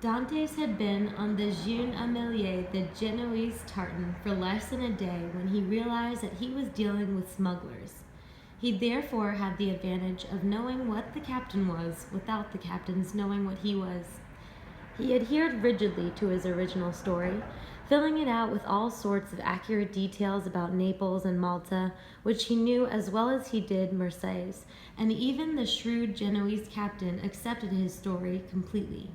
Dantes had been on the Jeune Amélie, the Genoese tartan, for less than a day when he realized that he was dealing with smugglers. He therefore had the advantage of knowing what the captain was without the captain's knowing what he was. He adhered rigidly to his original story, filling it out with all sorts of accurate details about Naples and Malta, which he knew as well as he did Marseilles, and even the shrewd Genoese captain accepted his story completely.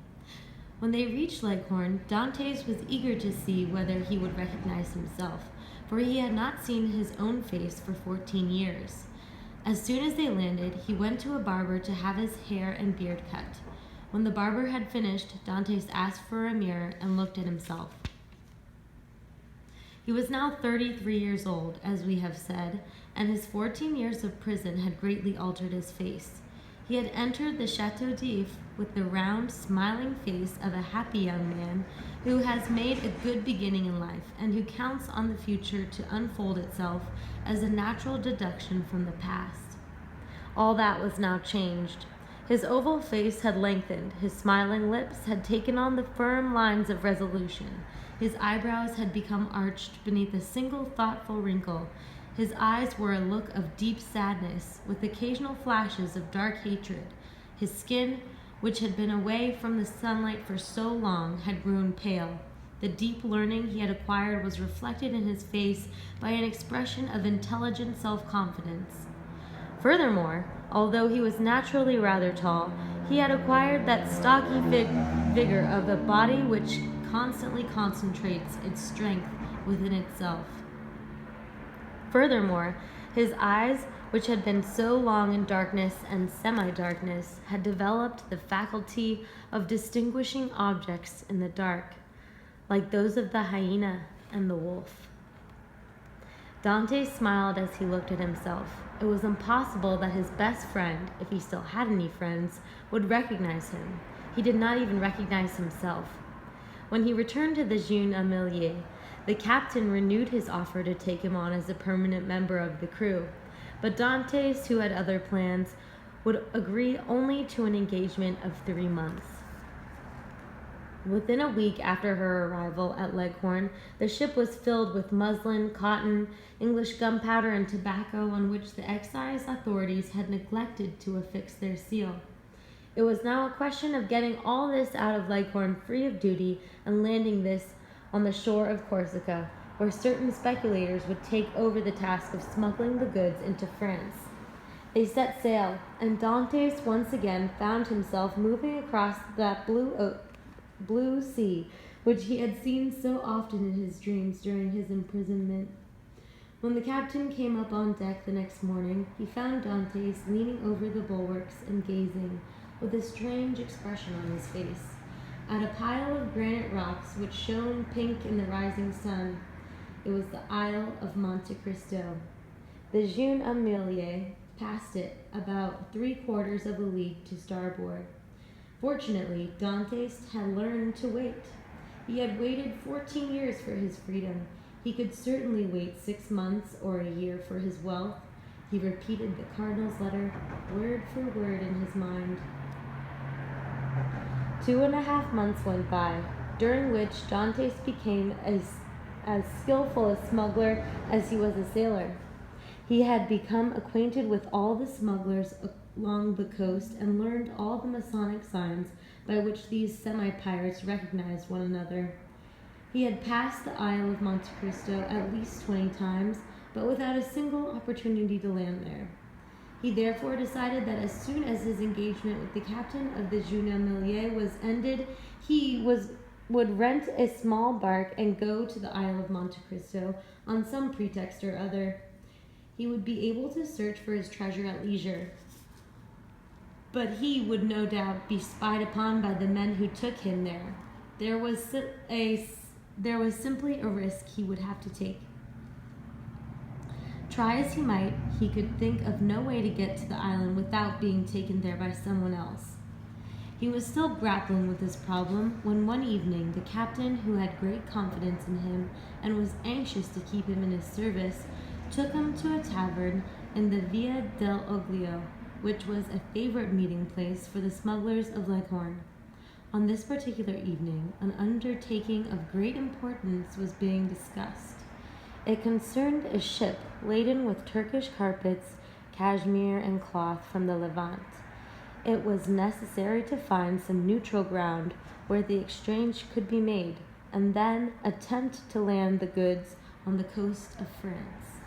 When they reached Leghorn, Dantes was eager to see whether he would recognize himself, for he had not seen his own face for 14 years. As soon as they landed, he went to a barber to have his hair and beard cut. When the barber had finished, Dantes asked for a mirror and looked at himself. He was now 33 years old, as we have said, and his 14 years of prison had greatly altered his face. He had entered the Chateau d'If with the round, smiling face of a happy young man who has made a good beginning in life and who counts on the future to unfold itself as a natural deduction from the past. All that was now changed. His oval face had lengthened, his smiling lips had taken on the firm lines of resolution, his eyebrows had become arched beneath a single thoughtful wrinkle. His eyes wore a look of deep sadness, with occasional flashes of dark hatred. His skin, which had been away from the sunlight for so long, had grown pale. The deep learning he had acquired was reflected in his face by an expression of intelligent self-confidence. Furthermore, although he was naturally rather tall, he had acquired that stocky vigor of a body which constantly concentrates its strength within itself. Furthermore, his eyes, which had been so long in darkness and semi-darkness, had developed the faculty of distinguishing objects in the dark, like those of the hyena and the wolf. Dante smiled as he looked at himself. It was impossible that his best friend, if he still had any friends, would recognize him. He did not even recognize himself. When he returned to the Jeune Amélie, the captain renewed his offer to take him on as a permanent member of the crew, but Dantes, who had other plans, would agree only to an engagement of 3 months. Within a week after her arrival at Leghorn, the ship was filled with muslin, cotton, English gunpowder, and tobacco on which the excise authorities had neglected to affix their seal. It was now a question of getting all this out of Leghorn free of duty and landing this on the shore of Corsica, where certain speculators would take over the task of smuggling the goods into France. They set sail, and Dantes once again found himself moving across that blue sea which he had seen so often in his dreams during his imprisonment. When the captain came up on deck the next morning, he found Dantes leaning over the bulwarks and gazing, with a strange expression on his face, at a pile of granite rocks which shone pink in the rising sun. It was the Isle of Monte Cristo. The Jeune Amélie passed it about 3/4 of a league to starboard. Fortunately, Dantes had learned to wait. He had waited 14 years for his freedom. He could certainly wait 6 months or a year for his wealth. He repeated the cardinal's letter word for word in his mind. 2.5 months went by, during which Dantes became as skillful a smuggler as he was a sailor. He had become acquainted with all the smugglers along the coast and learned all the Masonic signs by which these semi-pirates recognized one another. He had passed the Isle of Monte Cristo at least 20 times, but without a single opportunity to land there. He therefore decided that as soon as his engagement with the captain of the Jeune Amélie was ended, he would rent a small bark and go to the Isle of Monte Cristo on some pretext or other. He would be able to search for his treasure at leisure, but he would no doubt be spied upon by the men who took him there. There was simply a risk he would have to take. Try as he might, he could think of no way to get to the island without being taken there by someone else. He was still grappling with this problem when one evening the captain, who had great confidence in him and was anxious to keep him in his service, took him to a tavern in the Via del Oglio, which was a favorite meeting place for the smugglers of Leghorn. On this particular evening, an undertaking of great importance was being discussed. It concerned a ship laden with Turkish carpets, cashmere, and cloth from the Levant. It was necessary to find some neutral ground where the exchange could be made, and then attempt to land the goods on the coast of France.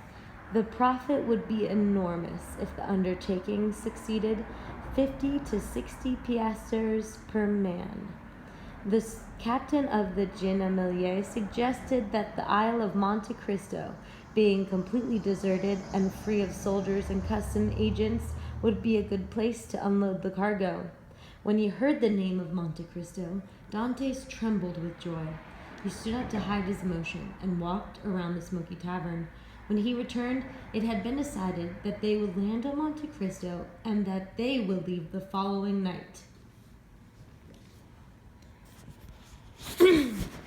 The profit would be enormous if the undertaking succeeded, 50 to 60 piastres per man. The captain of the Gendarmerie suggested that the Isle of Monte Cristo, being completely deserted and free of soldiers and custom agents, would be a good place to unload the cargo. When he heard the name of Monte Cristo, Dantes trembled with joy. He stood up to hide his emotion and walked around the smoky tavern. When he returned, it had been decided that they would land on Monte Cristo and that they would leave the following night.